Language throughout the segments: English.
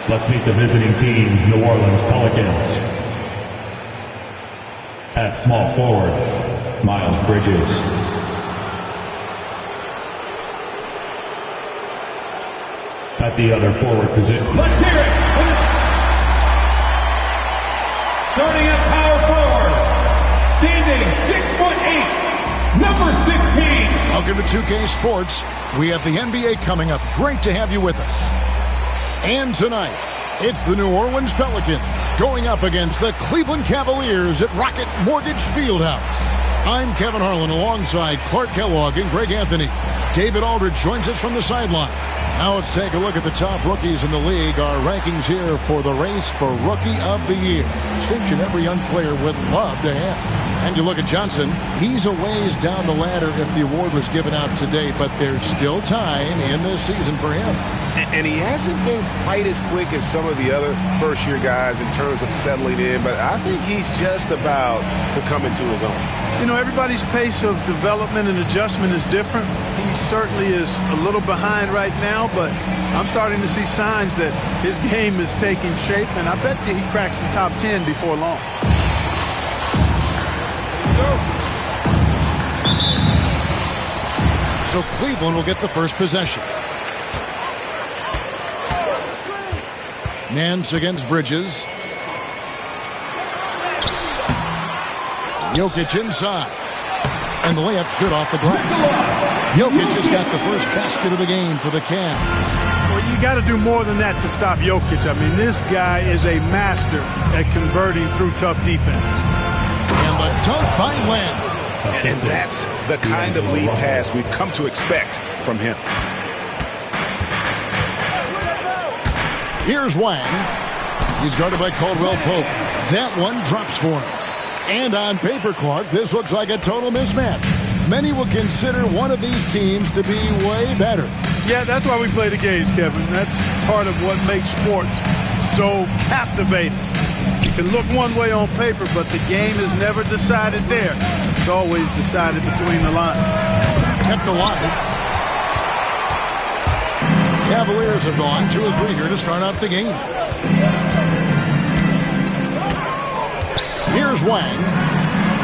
Let's meet the visiting team, New Orleans Pelicans. At small forward, Miles Bridges. At the other forward position. Let's hear it! Starting at power forward, standing 6'8", number 16. Welcome to 2K Sports. We have the NBA coming up. Great to have you with us. And tonight, it's the New Orleans Pelicans going up against the Cleveland Cavaliers at Rocket Mortgage Fieldhouse. I'm Kevin Harlan alongside Clark Kellogg and Greg Anthony. David Aldridge joins us from the sideline. Now let's take a look at the top rookies in the league. Our rankings here for the race for Rookie of the Year. Distinction every young player would love to have. And you look at Johnson, he's a ways down the ladder if the award was given out today, but there's still time in this season for him. And he hasn't been quite as quick as some of the other first-year guys in terms of settling in, but I think he's just about to come into his own. You know, everybody's pace of development and adjustment is different. He certainly is a little behind right now, but I'm starting to see signs that his game is taking shape, and I bet you he cracks the top 10 before long. So Cleveland will get the first possession. Nance against Bridges. Jokic inside. And the layup's good off the glass. Jokic has got the first basket of the game for the Cavs. Well, you got to do more than that to stop Jokic. I mean, this guy is a master at converting through tough defense. And the dunk by Lamb. And that's the kind of lead pass we've come to expect from him. Here's Wang. He's guarded by Caldwell Pope. That one drops for him. And on paper, Clark, this looks like a total mismatch. Many will consider one of these teams to be way better. Yeah, that's why we play the games, Kevin. That's part of what makes sports so captivating. You can look one way on paper, but the game is never decided there. It's always decided between the lines. Kept alive. Cavaliers have gone 2 of 3 here to start out the game. Here's Wang.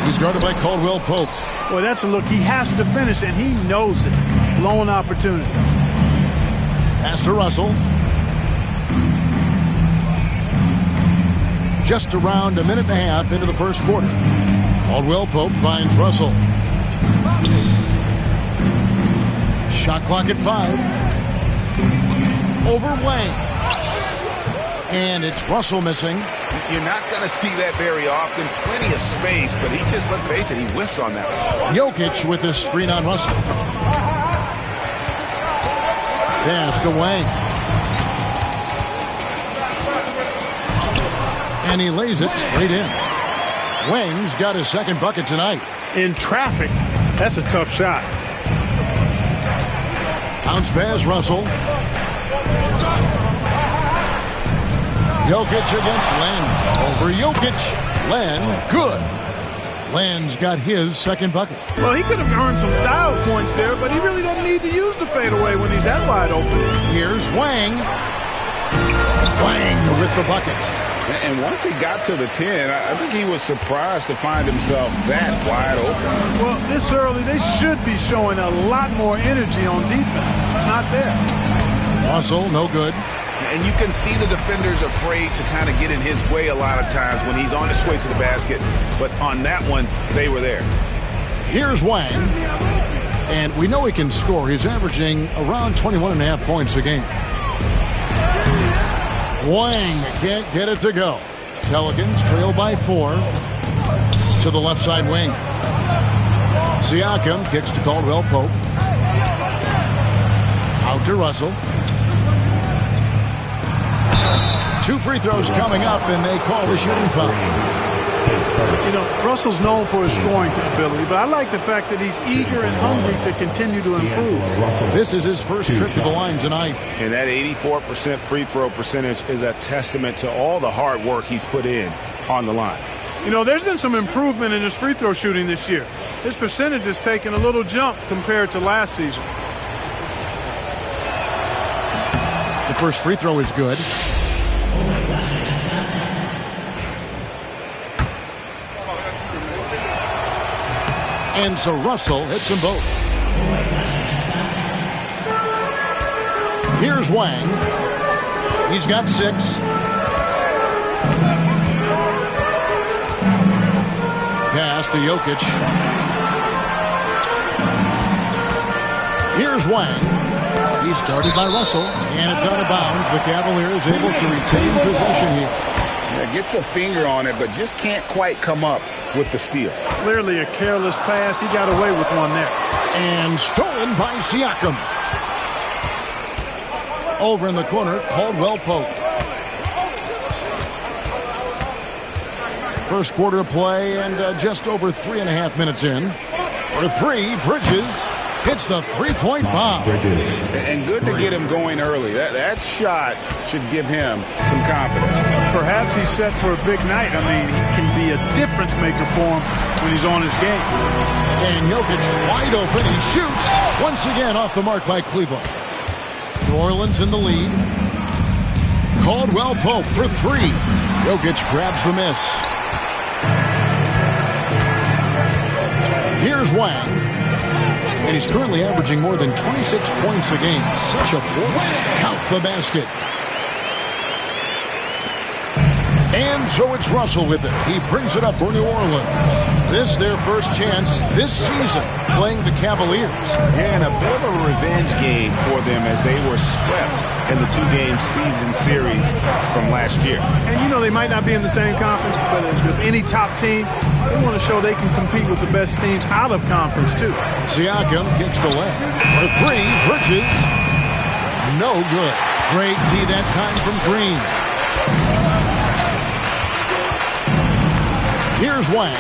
He's guarded by Caldwell Pope. Boy, that's a look he has to finish, and he knows it. Blown opportunity. Pass to Russell. Just around a minute and a half into the first quarter. Caldwell Pope finds Russell. Shot clock at 5. Over Wang. And it's Russell missing. You're not going to see that very often. Plenty of space, but he just, let's face it, he whiffs on that one. Jokic with his screen on Russell. Pass to Wang. And he lays it straight in. Wang's got his second bucket tonight. In traffic, that's a tough shot. Bounce pass, Russell. Jokic against Len. Over Jokic. Len, good. Len's got his second bucket. Well, he could have earned some style points there, but he really doesn't need to use the fadeaway when he's that wide open. Here's Wang. Wang with the bucket. And once he got to the 10, I think he was surprised to find himself that wide open. Well, this early, they should be showing a lot more energy on defense. It's not there. Russell, no good. And you can see the defenders afraid to kind of get in his way a lot of times when he's on his way to the basket. But on that one, they were there. Here's Wang. And we know he can score. He's averaging around 21.5 points a game. Wang can't get it to go. Pelicans trail by 4 to the left side wing. Siakam kicks to Caldwell Pope. Out to Russell. 2 free throws coming up, and they call the shooting foul. You know, Russell's known for his scoring ability, but I like the fact that he's eager and hungry to continue to improve. This is his first trip to the line tonight. And that 84% free throw percentage is a testament to all the hard work he's put in on the line. You know, there's been some improvement in his free throw shooting this year. His percentage has taken a little jump compared to last season. The first free throw is good. And so Russell hits them both. Here's Wang. He's got 6. Pass to Jokic. Here's Wang. He's guarded by Russell, and it's out of bounds. The Cavaliers able to retain possession here. Yeah, gets a finger on it, but just can't quite come up with the steal. Clearly a careless pass. He got away with one there. And stolen by Siakam. Over in the corner, Caldwell Pope. First quarter play and just over 3.5 minutes in. For 3, Bridges hits the three-point bomb. And good to get him going early. That shot should give him some confidence. Perhaps he's set for a big night. I mean, he can be a difference maker for him when he's on his game. And Jokic wide open. He shoots once again off the mark by Cleveland. New Orleans in the lead. Caldwell Pope for 3. Jokic grabs the miss. Here's Wang. And he's currently averaging more than 26 points a game. Such a force. Count the basket. And so it's Russell with it. He brings it up for New Orleans. This their first chance this season playing the Cavaliers. Yeah, and a bit of a revenge game for them as they were swept in the 2-game season series from last year. And you know they might not be in the same conference, but with any top team, they want to show they can compete with the best teams out of conference too. Siakam kicks to left. For 3, Bridges. No good. Great D that time from Green. Here's Wang.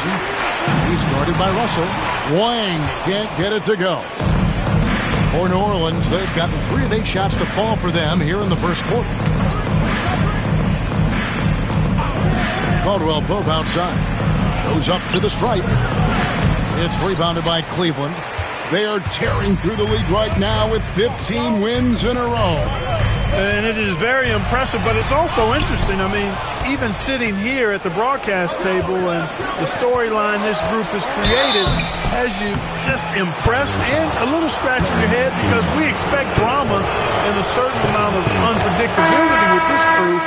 He's guarded by Russell. Wang can't get it to go. For New Orleans, they've gotten 3 of 8 shots to fall for them here in the first quarter. Caldwell Pope outside. Goes up to the stripe. It's rebounded by Cleveland. They are tearing through the league right now with 15 wins in a row. And it is very impressive, but it's also interesting. I mean, even sitting here at the broadcast table and the storyline this group has created has you just impressed and a little scratch in your head because we expect drama and a certain amount of unpredictability with this crew.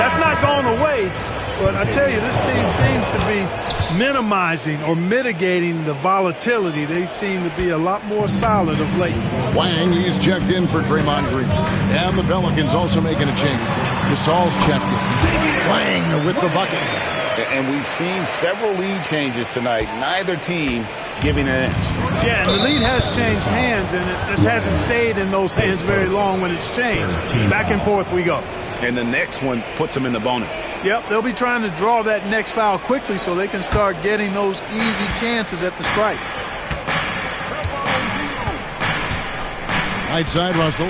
That's not going away. But I tell you, this team seems to be minimizing or mitigating the volatility. They seem to be a lot more solid of late. Wang, he's checked in for Draymond Green. And the Pelicans also making a change. Gasol's checked in. Wang with the bucket. And we've seen several lead changes tonight. Neither team giving an inch. Yeah, and the lead has changed hands, and it just hasn't stayed in those hands very long when it's changed. Back and forth we go. And the next one puts them in the bonus. Yep, they'll be trying to draw that next foul quickly so they can start getting those easy chances at the stripe. Right side Russell.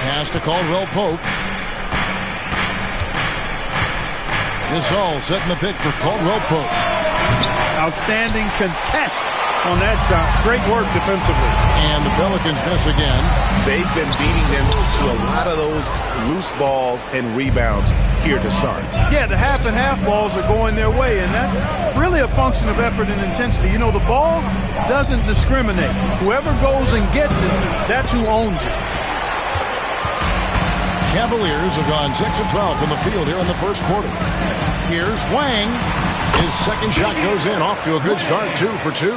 Pass to Caldwell Pope. Gasol setting the pick for Caldwell Pope. Outstanding contest on that shot. Great work defensively. And the Pelicans miss again. They've been beating them to a lot of those loose balls and rebounds here to start. Yeah, the half and half balls are going their way, and that's really a function of effort and intensity. You know, the ball doesn't discriminate. Whoever goes and gets it, that's who owns it. Cavaliers have gone 6 of 12 from the field here in the first quarter. Here's Wang. His second shot goes in, off to a good start, 2 for 2.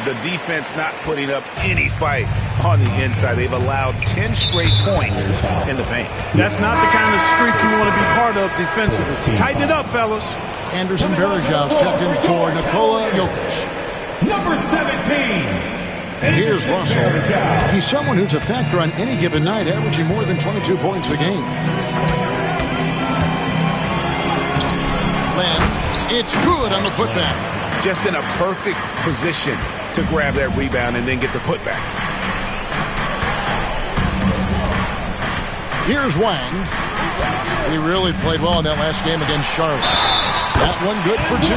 The defense not putting up any fight on the inside. They've allowed 10 straight points in the paint. That's not the kind of streak you want to be part of defensively. Tighten it up, fellas. Anderson Varejão's checked in for Nikola Jokic. Number 17. And here's Russell. He's someone who's a factor on any given night, averaging more than 22 points a game. Len, it's good on the putback. Just in a perfect position to grab that rebound and then get the putback. Here's Wang. He really played well in that last game against Charlotte. That one good for 2.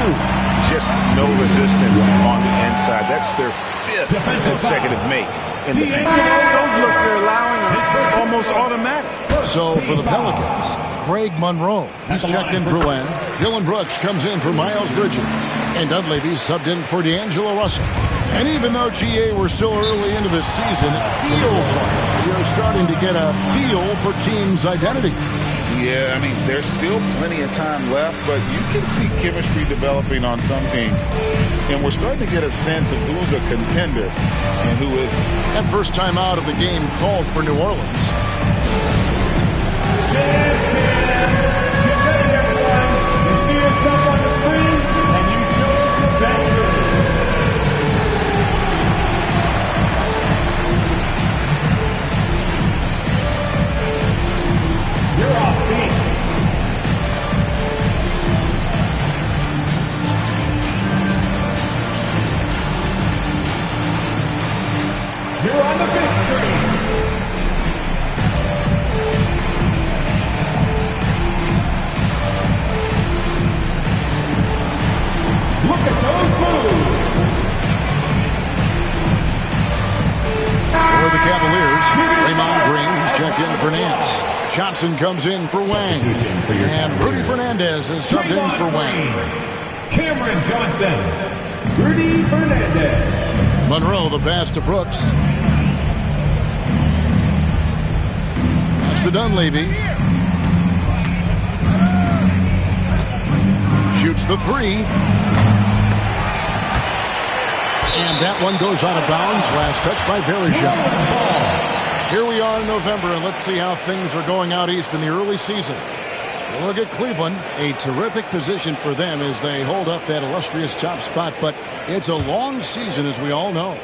Just no resistance on the inside. That's their 5th consecutive make in the paint. Those looks they're allowing are almost automatic. So for the Pelicans, Craig Monroe, he's checked in for Len. Dylan Brooks comes in for Miles Bridges. And Dunleavy's subbed in for D'Angelo Russell. And even though, GA, we're still early into this season, it feels like we are starting to get a feel for teams' identity. Yeah, I mean, there's still plenty of time left, but you can see chemistry developing on some teams. And we're starting to get a sense of who's a contender and who isn't. And first time out of the game called for New Orleans. Get ready, everyone. You see yourself on the screen, and you show us your best move. You're off beat. You're on the big screen. Look at those moves. For the Cavaliers, Raymond Green, he's checked in for Nance. Johnson comes in for Wang. And Rudy Fernandez is subbed in for Wang. Cameron Johnson. Rudy Fernandez. Monroe, the pass to Brooks. Pass to Dunleavy. Shoots the three. And that one goes out of bounds. Last touch by Verejao. Here we are in November, and let's see how things are going out east in the early season. Look at Cleveland, a terrific position for them as they hold up that illustrious top spot, but it's a long season, as we all know.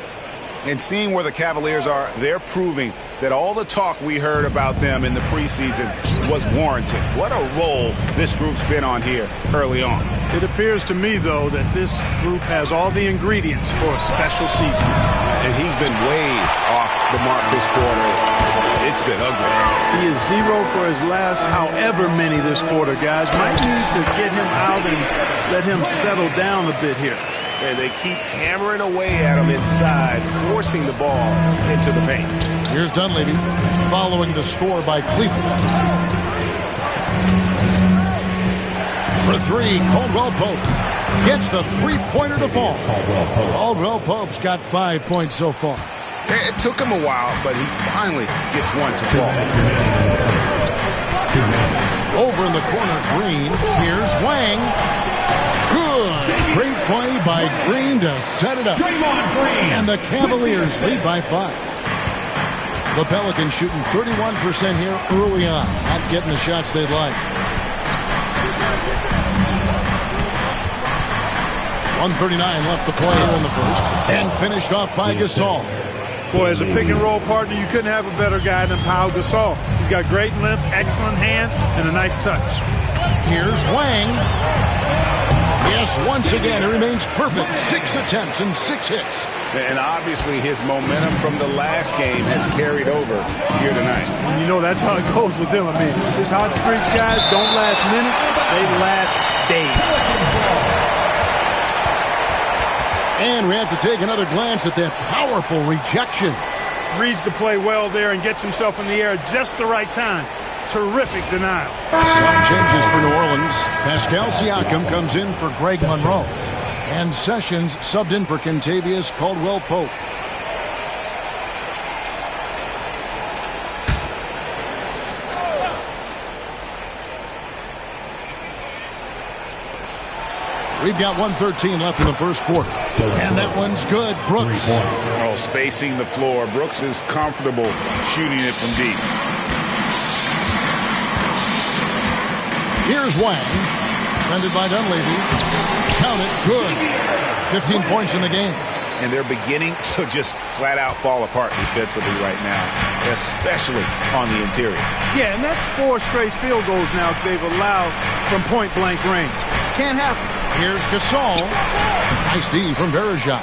And seeing where the Cavaliers are, they're proving that all the talk we heard about them in the preseason was warranted. What a role this group's been on here early on. It appears to me, though, that this group has all the ingredients for a special season. And he's been way off the mark this quarter. It's been ugly. He is 0 for his last however many this quarter, guys. Might need to get him out and let him settle down a bit here. And they keep hammering away at him inside, forcing the ball into the paint. Here's Dunleavy following the score by Cleveland. For three, Caldwell Pope gets the three-pointer to fall. Caldwell Pope's got 5 points so far. It took him a while, but he finally gets one to fall. Over in the corner, Green. Here's Wang. Good. Great play by Green to set it up. And the Cavaliers lead by 5. The Pelicans shooting 31% here early on. Not getting the shots they'd like. 1:39 left to play here in the first. And finished off by Gasol. Boy, as a pick-and-roll partner, you couldn't have a better guy than Pau Gasol. He's got great length, excellent hands, and a nice touch. Here's Wang. Yes, once again, it remains perfect. 6 attempts and 6 hits. And obviously his momentum from the last game has carried over here tonight. And you know that's how it goes with him. I mean, his hot streaks, guys, don't last minutes. They last days. And we have to take another glance at that powerful rejection. Reads the play well there and gets himself in the air at just the right time. Terrific denial. Some changes for New Orleans. Pascal Siakam comes in for Greg Monroe. And Sessions subbed in for Kentavious Caldwell-Pope. We've got 1:13 left in the first quarter. And that one's good. Brooks. Oh, spacing the floor. Brooks is comfortable shooting it from deep. Here's Wang. Defended by Dunleavy. Count it. Good. 15 points in the game. And they're beginning to just flat out fall apart defensively right now, especially on the interior. Yeah, and that's 4 straight field goals now they've allowed from point-blank range. Can't happen. Here's Gasol. Nice D from Verejao.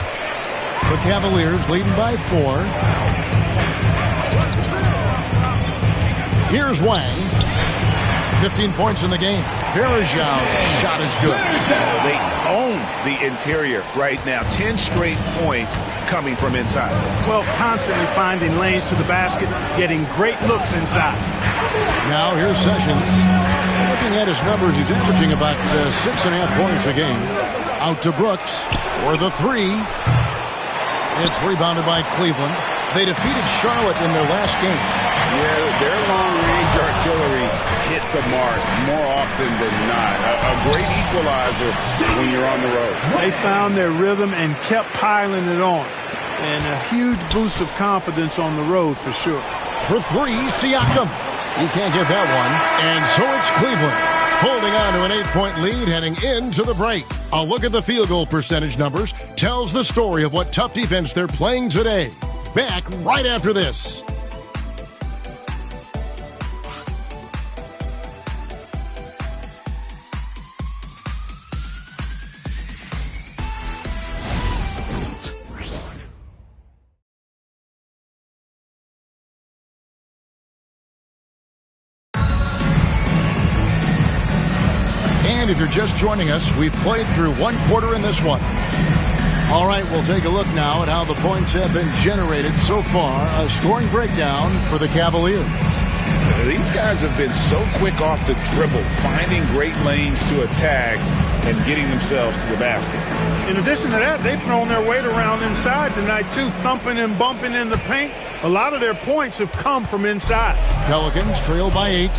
The Cavaliers leading by 4. Here's Wang. 15 points in the game. Varejão's shot is good. They own the interior right now. 10 straight points coming from inside. Well, constantly finding lanes to the basket, getting great looks inside. Now here's Sessions. Looking at his numbers, he's averaging about 6.5 points a game. Out to Brooks for the three. It's rebounded by Cleveland. They defeated Charlotte in their last game. Yeah, their long-range artillery hit the mark more often than not. A great equalizer when you're on the road. They found their rhythm and kept piling it on. And a huge boost of confidence on the road for sure. For three, Siakam. You can't get that one. And so it's Cleveland, holding on to an 8-point lead heading into the break. A look at the field goal percentage numbers tells the story of what tough defense they're playing today. Back right after this. And if you're just joining us, we've played through one quarter in this one. All right, we'll take a look now at how the points have been generated so far. A scoring breakdown for the Cavaliers. These guys have been so quick off the dribble, finding great lanes to attack and getting themselves to the basket. In addition to that, they've thrown their weight around inside tonight, too, thumping and bumping in the paint. A lot of their points have come from inside. Pelicans trail by 8.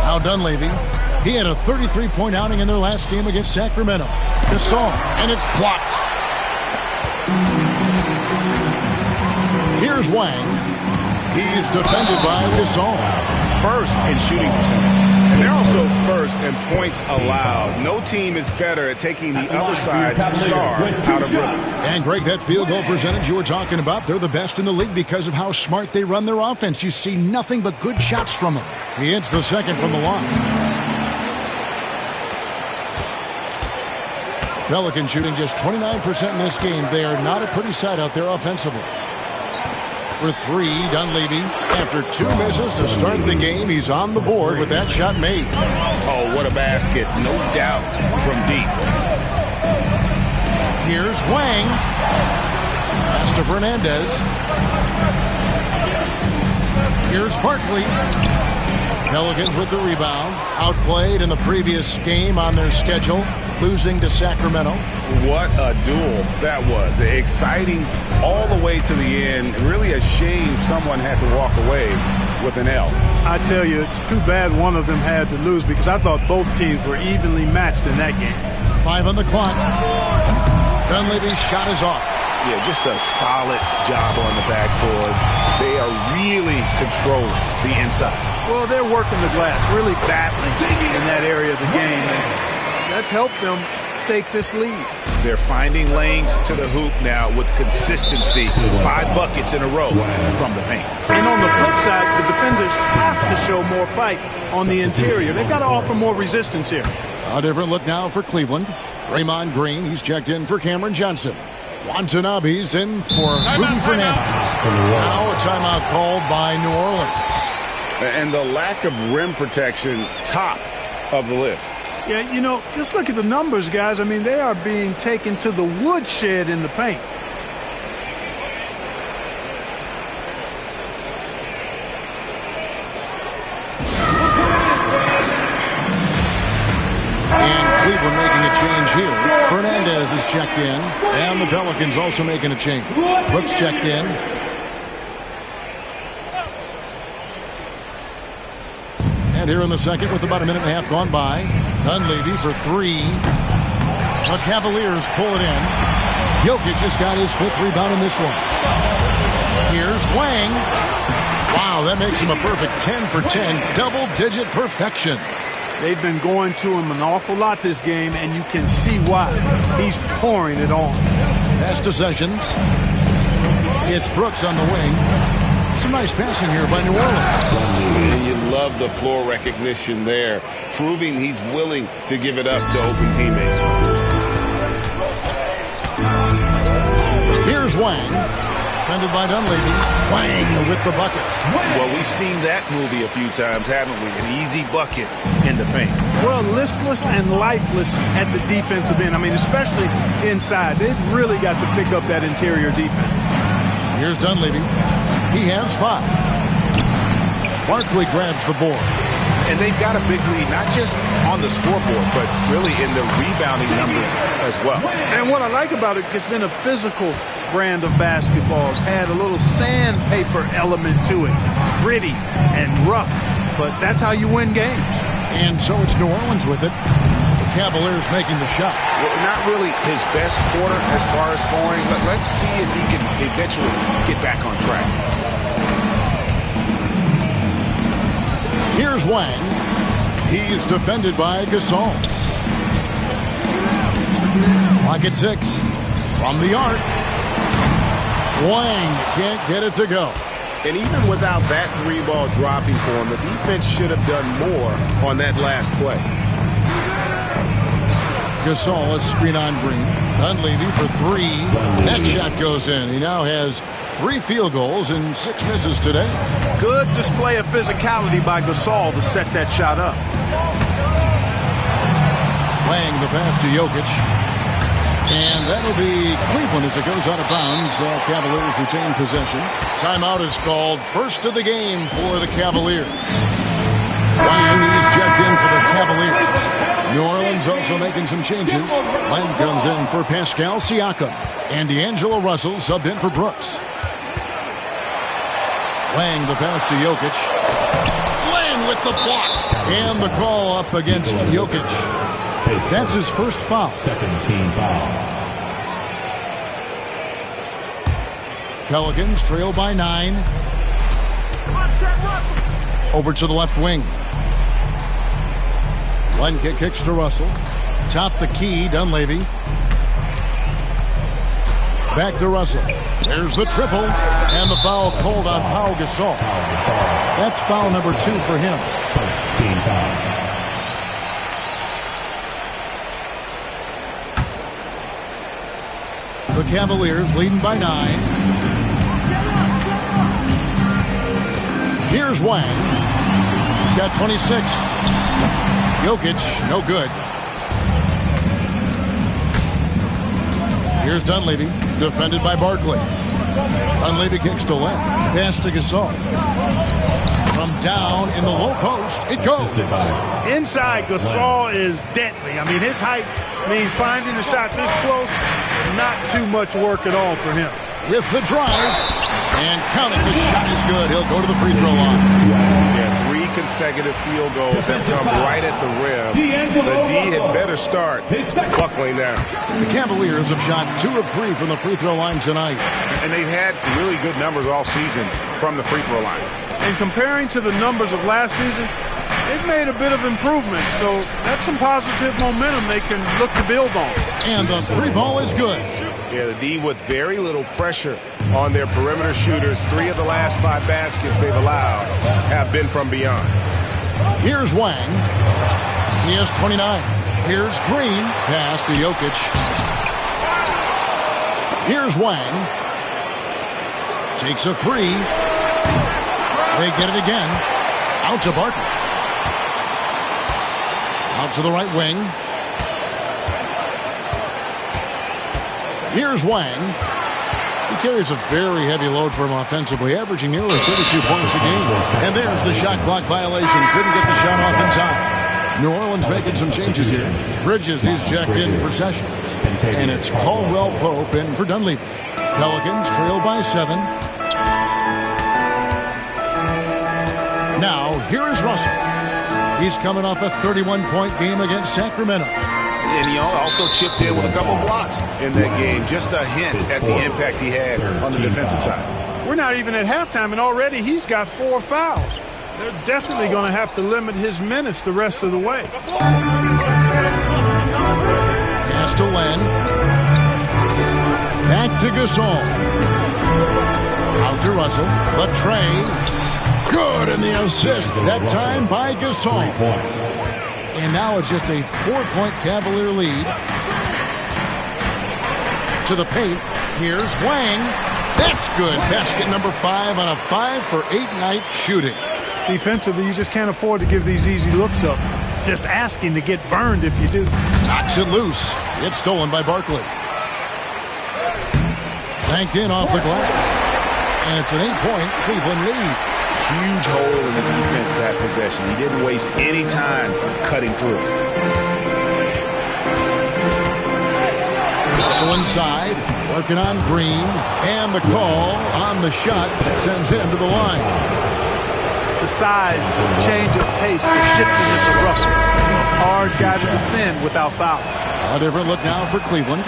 Now Dunleavy. He had a 33-point outing in their last game against Sacramento. Gasol, and it's blocked. Here's Wang. He's defended by Gasol. First in shooting percentage. And they're also first in points allowed. No team is better at taking the other side's star out of rhythm. And Greg, that field goal percentage you were talking about, they're the best in the league because of how smart they run their offense. You see nothing but good shots from them. He hits the second from the line. Pelicans shooting just 29% in this game. They are not a pretty sight out there offensively. For three, Dunleavy. After 2 misses to start the game, he's on the board with that shot made. Oh, what a basket. No doubt from deep. Here's Wang. Pass to Fernandez. Here's Barkley. Pelicans with the rebound. Outplayed in the previous game on their schedule, losing to Sacramento. What a duel that was. Exciting all the way to the end. Really a shame someone had to walk away with an L. I tell you, it's too bad one of them had to lose because I thought both teams were evenly matched in that game. 5 on the clock. Dunleavy's shot is off. Yeah, just a solid job on the backboard. They are really controlling the inside. Well, they're working the glass, really battling in that area of the game. And that's helped them stake this lead. They're finding lanes to the hoop now with consistency. 5 buckets in a row from the paint. And on the flip side, the defenders have to show more fight on the interior. They've got to offer more resistance here. A different look now for Cleveland. Draymond Green, he's checked in for Cameron Johnson. Watanabe's in for Rudy Fernandez. Now a timeout called by New Orleans. And the lack of rim protection, top of the list. Yeah, you know, just look at the numbers, guys. I mean, they are being taken to the woodshed in the paint. And Cleveland making a change here. Fernandez is checked in, and the Pelicans also making a change. Brooks checked in. And here in the second, with about a minute and a half gone by, Dunleavy for 3. The Cavaliers pull it in. Jokic just got his 5th rebound in this one. Here's Wang. Wow, that makes him a perfect 10 for 10. Double-digit perfection. They've been going to him an awful lot this game, and you can see why. He's pouring it on. Pass to Sessions. It's Brooks on the wing. Some nice passing here by New Orleans. And you love the floor recognition there, proving he's willing to give it up to open teammates. Here's Wang. defended by Dunleavy. Wang with the bucket. Well, we've seen that movie a few times, haven't we? An easy bucket in the paint. Well, listless and lifeless at the defensive end. I mean, especially inside. They've really got to pick up that interior defense. Here's Dunleavy. He has 5. Barkley grabs the board. And they've got a big lead, not just on the scoreboard, but really in the rebounding numbers as well. And what I like about it, it's been a physical brand of basketball. It's had a little sandpaper element to it. Gritty and rough, but that's how you win games. And so it's New Orleans with it. The Cavaliers making the shot. Well, not really his best quarter as far as scoring. Let's see if he can eventually get back on track. Here's Wang. He's defended by Gasol. Clock at 6. From the arc. Wang can't get it to go. And even without that 3-ball dropping for him, the defense should have done more on that last play. Gasol is screen on Green. Dunleavy for 3. That shot goes in. He now has 3 field goals and 6 misses today. Good display of physicality by Gasol to set that shot up. Wang the pass to Jokic. And that'll be Cleveland as it goes out of bounds. Cavaliers retain possession. Timeout is called. First of the game for the Cavaliers. Wang is checked in for the Cavaliers. New Orleans also making some changes. Len comes in for Pascal Siakam. And D'Angelo Russell subbed in for Brooks. Wang the pass to Jokic. Wang with the block. And the call up against Jokic. That's his first foul. Second team foul. Pelicans trail by 9. Over to the left wing. One kick kicks to Russell. Top the key, Dunleavy. Back to Russell. There's the triple. And the foul called on Pau Gasol. That's foul number 2 for him. First team foul. The Cavaliers leading by 9. Here's Wang. He's got 26. Jokic, no good. Here's Dunleavy, defended by Barkley. Dunleavy kicks to left. Pass to Gasol. From down in the low post, it goes. Inside, Gasol is deadly. I mean, his height means finding a shot this close, not too much work at all for him. With the drive, and count it, the shot is good. He'll go to the free throw line. Yeah, 3 consecutive field goals have come right at the rim. The D had better start buckling down. The Cavaliers have shot 2 of 3 from the free throw line tonight. And they've had really good numbers all season from the free throw line. And comparing to the numbers of last season, they've made a bit of improvement. So that's some positive momentum they can look to build on. And the 3 ball is good. Yeah, the D with very little pressure on their perimeter shooters. 3 of the last 5 baskets they've allowed have been from beyond. Here's Wang. He has 29. Here's Green. Pass to Jokic. Here's Wang. Takes a 3. They get it again. Out to Barkley. Out to the right wing. Here's Wang. He carries a very heavy load for him offensively, averaging nearly 32 points a game. And there's the shot clock violation. Couldn't get the shot off in time. New Orleans making some changes here. Bridges, he's checked in for Sessions. And it's Caldwell Pope in for Dunleavy. Pelicans trail by 7. Now, here is Russell. He's coming off a 31-point game against Sacramento. And he also chipped in with a couple blocks in that game. Just a hint at the impact he had on the defensive side. We're not even at halftime, and already he's got 4 fouls. They're definitely going to have to limit his minutes the rest of the way. Pass to Len. Back to Gasol. Out to Russell. The tray. Good, and the assist. That time by Gasol. And now it's just a 4-point Cavalier lead. To the paint. Here's Wang. That's good. Basket number 5 on a 5-for-8 night shooting. Defensively, you just can't afford to give these easy looks up. Just asking to get burned if you do. Knocks it loose. It's stolen by Barkley. Banked in off the glass. And it's an 8-point Cleveland lead. Huge hole in the defense that possession. He didn't waste any time cutting through. Russell inside, working on Green, and the call on the shot sends him to the line. The size, change of pace, the shiftiness of Russell. Hard guy to defend without foul. A different look now for Cleveland.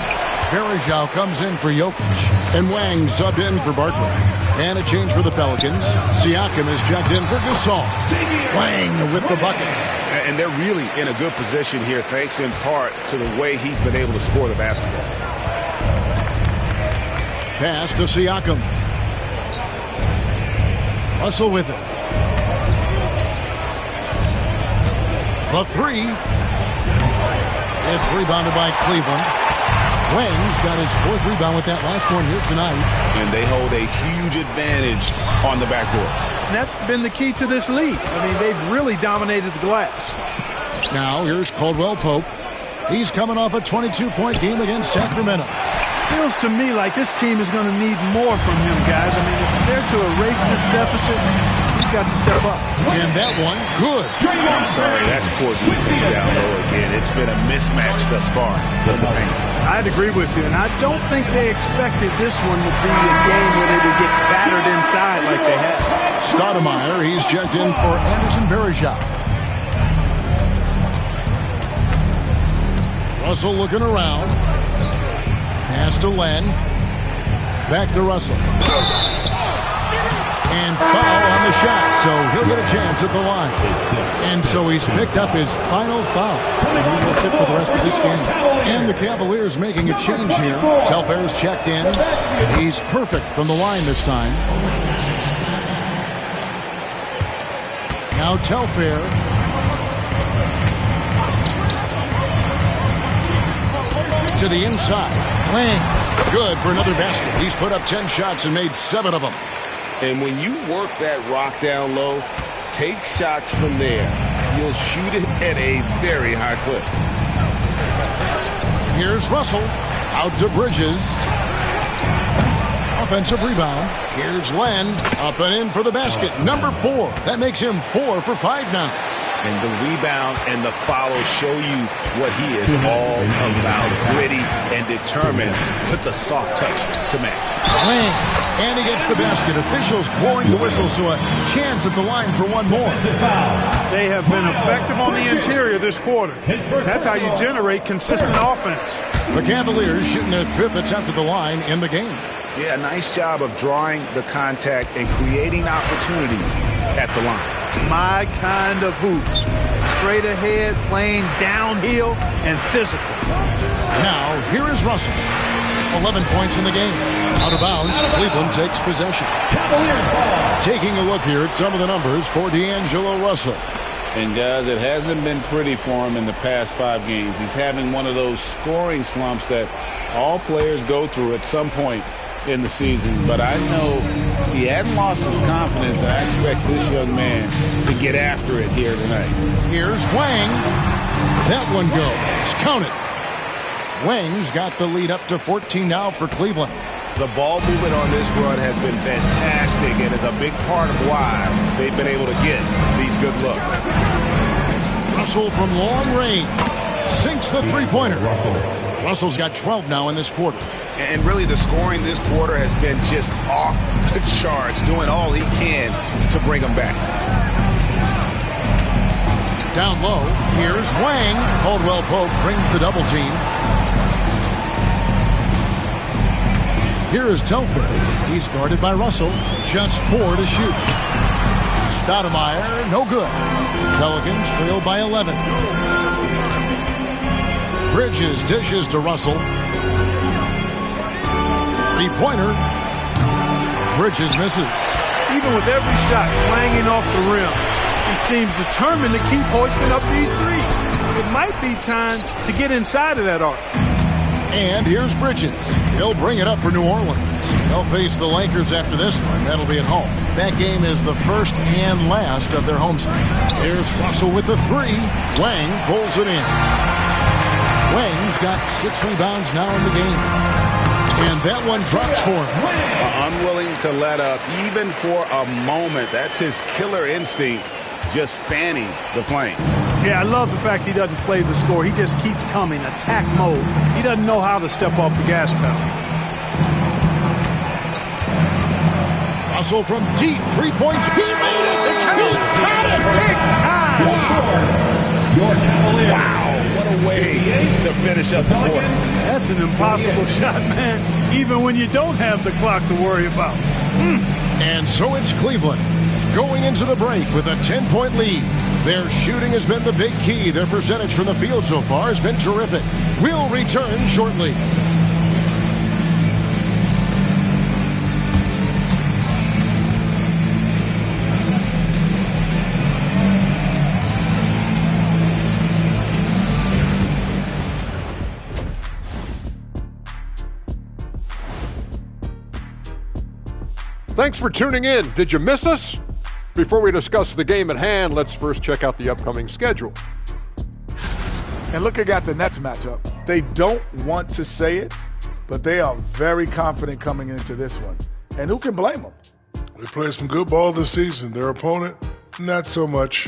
Varejao comes in for Jokic, and Wang subbed in for Barkley. And a change for the Pelicans. Siakam is checked in for Gasol. Wang with the bucket. And they're really in a good position here, thanks in part to the way he's been able to score the basketball. Pass to Siakam. Russell with it. The 3. It's rebounded by Cleveland. Wang's got his 4th rebound with that last one here tonight. And they hold a huge advantage on the backboard. And that's been the key to this league. I mean, they've really dominated the glass. Now here's Caldwell Pope. He's coming off a 22-point game against Sacramento. Feels to me like this team is going to need more from him, guys. I mean, if they're to erase this deficit, he's got to step up. And that one, good. I'm sorry, that's poor defense down low again. It's been a mismatch thus far. I'd agree with you, and I don't think they expected this one to be a game where they would get battered inside like they have. Stoudemire, he's checked in for Anderson Varejao. Russell looking around. Pass to Len. Back to Russell. And foul on the shot, so he'll get a chance at the line. And so he's picked up his final foul. And he'll sit for the rest of this game. And the Cavaliers making a change here. Telfair's checked in. He's perfect from the line this time. Now Telfair. To the inside. Wang. Good for another basket. He's put up 10 shots and made 7 of them. And when you work that rock down low, take shots from there. You'll shoot it at a very high clip. Here's Russell. Out to Bridges. Offensive rebound. Here's Len. Up and in for the basket. Number 4. That makes him 4 for 5 now. And the rebound and the follow show you what he is all about. Gritty and determined with the soft touch to match. And he gets the basket. Officials blowing the whistle, so a chance at the line for one more. They have been effective on the interior this quarter. That's how you generate consistent offense. The Cavaliers shooting their 5th attempt at the line in the game. Yeah, nice job of drawing the contact and creating opportunities at the line. My kind of hoops. Straight ahead, playing downhill, and physical. Now, here is Russell. 11 points in the game. Out of bounds, Cleveland takes possession. Taking a look here at some of the numbers for D'Angelo Russell. And guys, it hasn't been pretty for him in the past 5 games. He's having one of those scoring slumps that all players go through at some point in the season. But I know he hadn't lost his confidence, and I expect this young man to get after it here tonight. Here's Wang. That one goes. Count it. Wang's got the lead up to 14 now for Cleveland. The ball movement on this run has been fantastic and is a big part of why they've been able to get these good looks. Russell from long range sinks the three-pointer. Russell's got 12 now in this quarter. And really the scoring this quarter has been just off the charts, doing all he can to bring them back. Down low, here's Wang. Caldwell Pope brings the double team. Here is Telfair. He's guarded by Russell. Just 4 to shoot. Stoudemire, no good. Pelicans trail by 11. Bridges dishes to Russell. Three-pointer. Bridges misses. Even with every shot clanging off the rim, he seems determined to keep hoisting up these threes. It might be time to get inside of that arc. And here's Bridges. He'll bring it up for New Orleans. They'll face the Lakers after this one. That'll be at home. That game is the first and last of their homestand. Here's Russell with the three. Wang pulls it in. Wang's got 6 rebounds now in the game. And that one drops for him. Unwilling to let up even for a moment. That's his killer instinct, just fanning the flame. Yeah, I love the fact he doesn't play the score. He just keeps coming, attack mode. He doesn't know how to step off the gas pedal. Russell from deep, 3 points. He made it. He got it big time. Wow, what a way to finish up the quarter. That's an impossible shot, man, even when you don't have the clock to worry about. And so it's Cleveland going into the break with a 10-point lead. Their shooting has been the big key. Their percentage from the field so far has been terrific. We'll return shortly. Thanks for tuning in. Did you miss us? Before we discuss the game at hand, let's first check out the upcoming schedule. And look at the Nets matchup. They don't want to say it, but they are very confident coming into this one. And who can blame them? They played some good ball this season. Their opponent, not so much.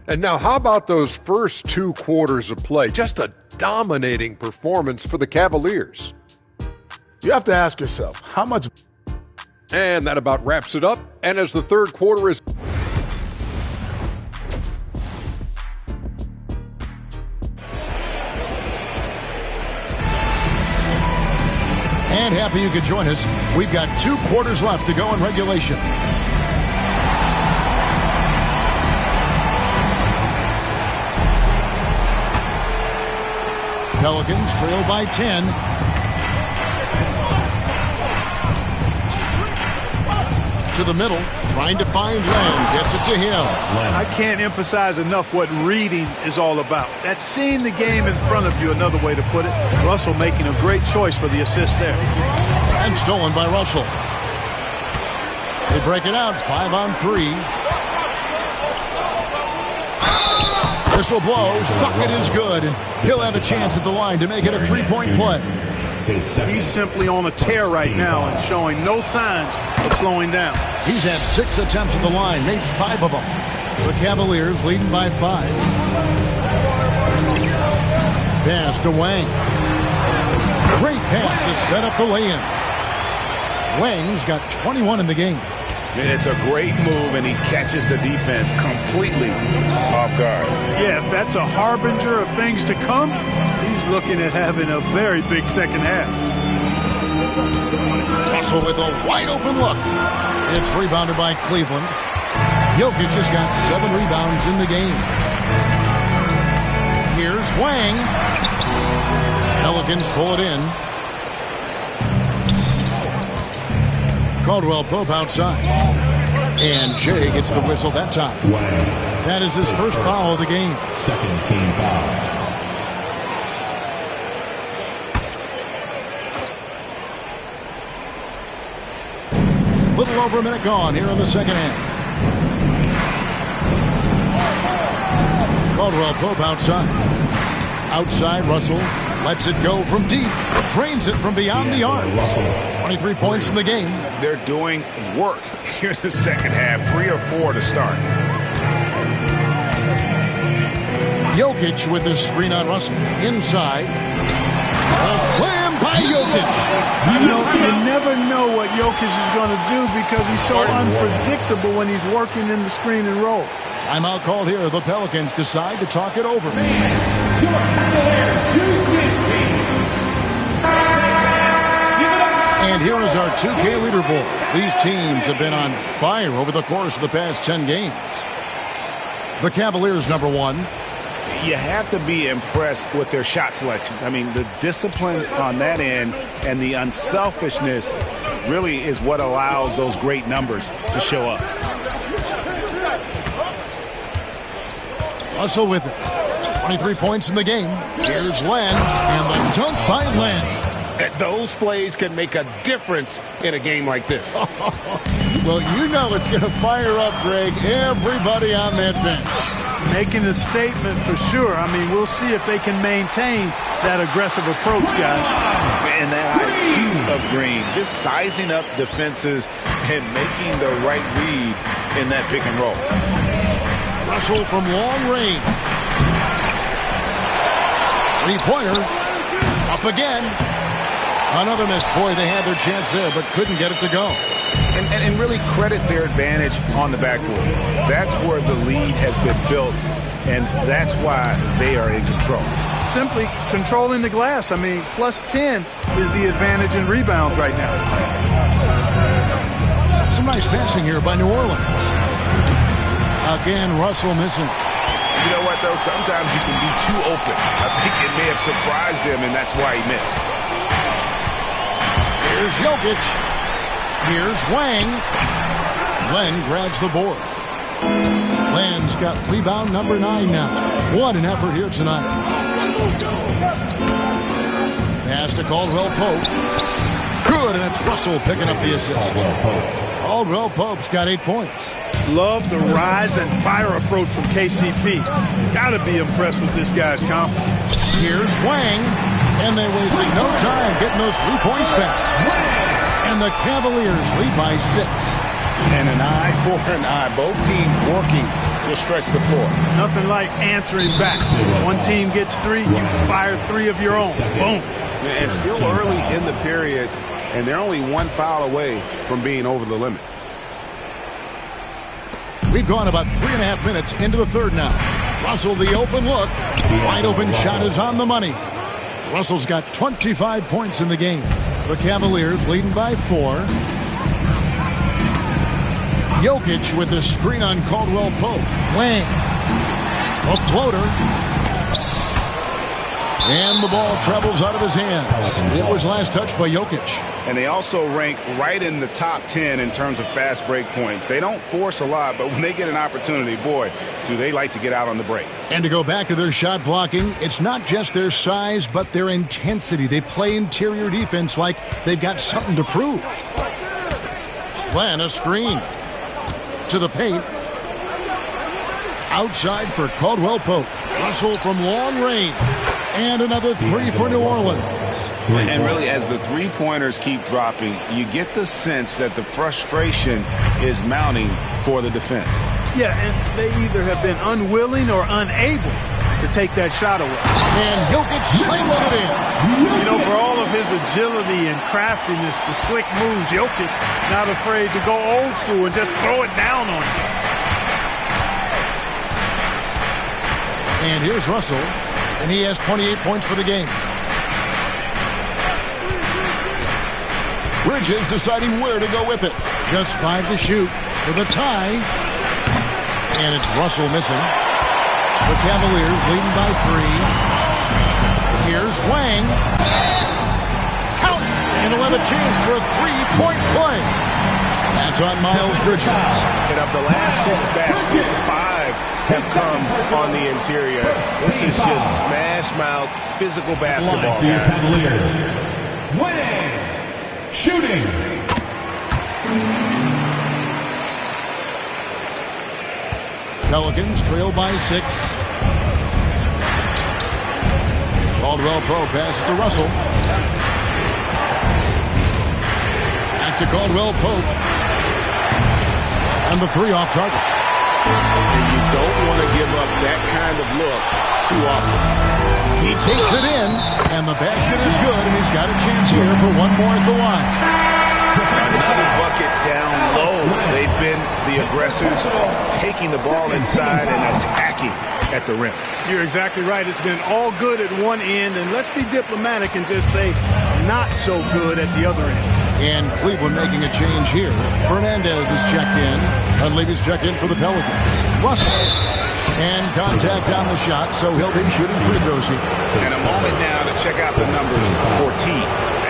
And now, how about those first 2 quarters of play? Just a dominating performance for the Cavaliers. You have to ask yourself, how much... And that about wraps it up. And as the third quarter is... And happy you could join us. We've got 2 quarters left to go in regulation. Pelicans trail by 10. To the middle, trying to find Len, gets it to him. I can't emphasize enough what reading is all about. That's seeing the game in front of you, another way to put it. Russell making a great choice for the assist there. And stolen by Russell. They break it out, 5 on 3. Whistle blows, bucket is good, and he'll have a chance at the line to make it a 3-point play. He's simply on a tear right now and showing no signs of slowing down. He's had 6 attempts at the line, made 5 of them. The Cavaliers leading by 5. Pass to Wang. Great pass to set up the lay-in. Wang's got 21 in the game. It's a great move, and he catches the defense completely off guard. Yeah, if that's a harbinger of things to come, he's looking at having a very big second half. Russell with a wide-open look. It's rebounded by Cleveland. Jokic has got 7 rebounds in the game. Here's Wang. Pelicans pull it in. Caldwell Pope outside. And Jay gets the whistle that time. That is his first foul of the game. Second team foul. Little over a minute gone here in the second half. Caldwell Pope outside. Outside, Russell lets it go from deep. Drains it from beyond the arc. 23 points in the game. They're doing work here in the second half. 3 or 4 to start. Jokic with his screen on Russell. Inside. A slam by Jokic. You never know what Jokic is going to do because he's so unpredictable when he's working in the screen and roll. Timeout called here. The Pelicans decide to talk it over. And here is our 2K leaderboard. These teams have been on fire over the course of the past 10 games. The Cavaliers, number 1. You have to be impressed with their shot selection. I mean, the discipline on that end and the unselfishness really is what allows those great numbers to show up. Russell with it. 23 points in the game. Here's Len, and the dunk by Len. Those plays can make a difference in a game like this. Well, you know it's going to fire up, Greg, everybody on that bench. Making a statement for sure. I mean, we'll see if they can maintain that aggressive approach, guys. And that IQ of Green, just sizing up defenses and making the right read in that pick and roll. Russell from long range. Three-pointer. Up again. Another miss. Boy, they had their chance there, but couldn't get it to go. And really credit their advantage on the backboard. That's where the lead has been built, and that's why they are in control. Simply controlling the glass. I mean, plus 10 is the advantage in rebounds right now. Some nice passing here by New Orleans. Again, Russell missing. You know what, though? Sometimes you can be too open. I think it may have surprised him, and that's why he missed. Here's Jokic. Here's Wang. Len grabs the board. Len's got rebound number 9 now. What an effort here tonight. Pass to Caldwell Pope. Good, and it's Russell picking up the assist. Caldwell Pope's got 8 points. Love the rise and fire approach from KCP. Got to be impressed with this guy's confidence. Here's Wang, and they wasted no time getting those 3 points back. And the Cavaliers lead by 6. And an eye for an eye. Both teams working to stretch the floor. Nothing like answering back. One team gets 3, you fire 3 of your own. Boom. And still early in the period, and they're only 1 foul away from being over the limit. We've gone about 3.5 minutes into the third now. Russell, the open look. Wide open shot is on the money. Russell's got 25 points in the game. The Cavaliers leading by 4. Jokic with the screen on Caldwell Pope. Wang. A floater. And the ball travels out of his hands. It was last touched by Jokic. And they also rank right in the top 10 in terms of fast break points. They don't force a lot, but when they get an opportunity, boy, do they like to get out on the break. And to go back to their shot blocking, it's not just their size, but their intensity. They play interior defense like they've got something to prove. Glenn, a screen. To the paint. Outside for Caldwell Pope. Russell from long range. And another 3 for New Orleans. And really, as the three-pointers keep dropping, you get the sense that the frustration is mounting for the defense. Yeah, and they either have been unwilling or unable to take that shot away. And Jokic slings it in. You know, for all of his agility and craftiness, the slick moves, Jokic not afraid to go old school and just throw it down on him. And here's Russell, and he has 28 points for the game. Bridges deciding where to go with it. Just 5 to shoot for the tie. And it's Russell missing. The Cavaliers leading by 3. Here's Wang. Count! And he'll have a chance for a 3-point play. That's on Miles Bridges. And of the last 6 baskets, 5 have come on the interior. This is just smash-mouth physical basketball. Cavaliers. Wang! Shooting! Pelicans trail by 6. Caldwell Pope passes to Russell. Back to Caldwell Pope. And the 3 off target. And you don't want to give up that kind of look too often. He takes it in, and the basket is good, and he's got a chance here for one more at the line. Another bucket down low. They've been the aggressors, taking the ball inside and attacking at the rim. You're exactly right. It's been all good at one end, and let's be diplomatic and just say not so good at the other end. And Cleveland making a change here. Fernandez is checked in. Dunleavy's checked in for the Pelicans. Russell. And contact on the shot, so he'll be shooting free throws here. And a moment now to check out the numbers for T.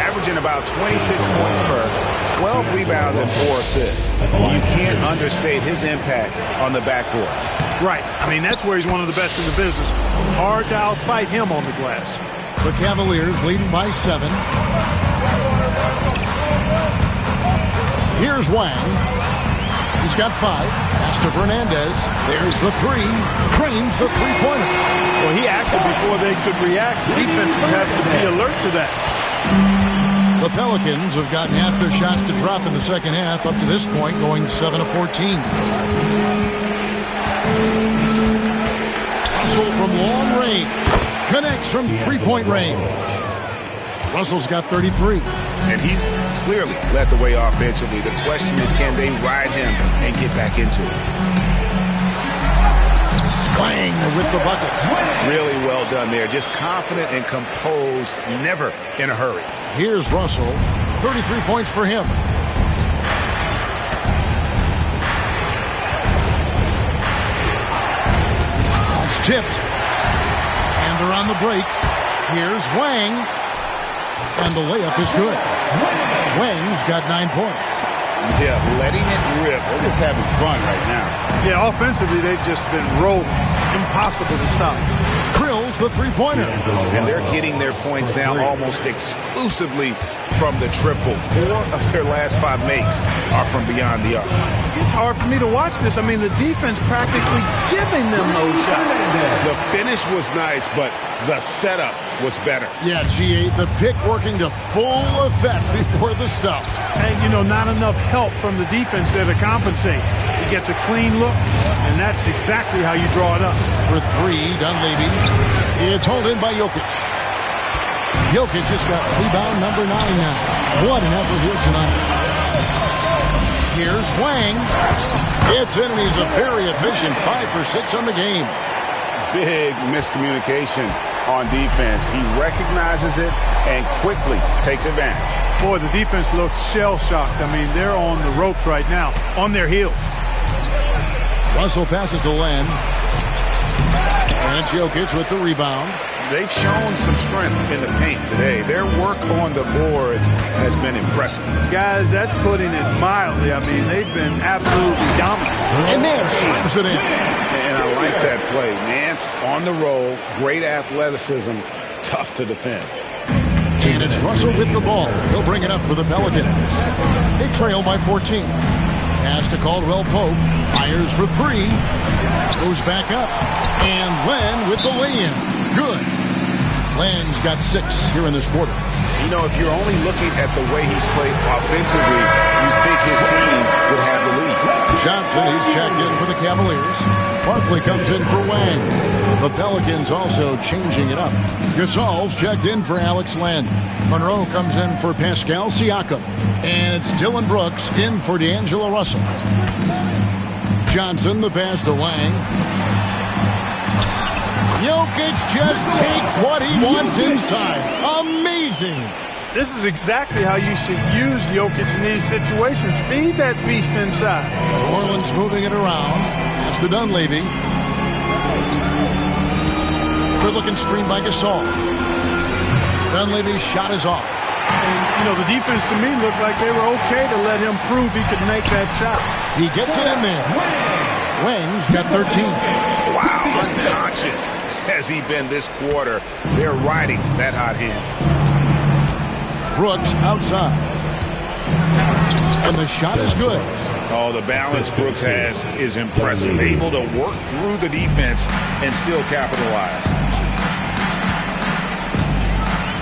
Averaging about 26 points per, 12 rebounds and 4 assists. You can't understate his impact on the backboard. Right. I mean, that's where he's one of the best in the business. Hard to outfight him on the glass. The Cavaliers leading by 7. Here's Wang. He's got 5. Pass to Fernandez. There's the 3. Trains the three-pointer. Well, he acted before they could react. Defenses have to be alert to that. The Pelicans have gotten half their shots to drop in the second half up to this point, going 7 of 14. Russell from long range. Connects from three-point range. Russell's got 33. And he's clearly led the way offensively. The question is, can they ride him and get back into it? Wang with the bucket. Really well done there. Just confident and composed, never in a hurry. Here's Russell. 33 points for him. That's tipped. And they're on the break. Here's Wang. And the layup is good. Wang's got 9 points. Yeah, letting it rip. They're just having fun right now. Yeah, offensively, they've just been rolling. Impossible to stop. Drills the three-pointer. And they're getting their points now almost exclusively from the triple. 4 of their last 5 makes are from beyond the arc. It's hard for me to watch this. I mean, the defense practically giving them those shots. The finish was nice, but the setup was better. Yeah, G8, the pick working to full effect before the stuff. And, you know, not enough help from the defense there to compensate. He gets a clean look, and that's exactly how you draw it up. For 3, Dunleavy. It's hauled in by Jokic. Jokic just got rebound number 9 now. What an effort here tonight. Here's Wang. It's in, and he's a very efficient 5 for 6 on the game. Big miscommunication on defense. He recognizes it and quickly takes advantage. Boy, the defense looks shell-shocked. I mean, they're on the ropes right now, on their heels. Russell passes to Len. And Jokic with the rebound. They've shown some strength in the paint today. Their work on the boards has been impressive. Guys, that's putting it mildly. I mean, they've been absolutely dominant. And Nance slams it in. And I like that play. Nance on the roll, great athleticism, tough to defend. And it's Russell with the ball. He'll bring it up for the Pelicans. They trail by 14. Pass to Caldwell Pope. Fires for 3. Goes back up. And Len with the lay-in. Good. Len's got 6 here in this quarter. You know, if you're only looking at the way he's played offensively, you think his team would have the lead. Johnson, he's checked in for the Cavaliers. Barkley comes in for Wang. The Pelicans also changing it up. Gasol's checked in for Alex Len. Monroe comes in for Pascal Siakam. And it's Dylan Brooks in for D'Angelo Russell. Johnson, the pass to Wang. Jokic just takes what he wants inside. Amazing. This is exactly how you should use Jokic in these situations. Feed that beast inside. New Orleans moving it around. Pass to Dunleavy. Good-looking screen by Gasol. Dunleavy's shot is off. And, you know, the defense to me looked like they were okay to let him prove he could make that shot. He gets it in there. Wang's got 13. Wow, unconscious has he been this quarter. They're riding that hot hand. Brooks outside. And the shot is good. Oh, the balance Brooks has is impressive. Able to work through the defense and still capitalize.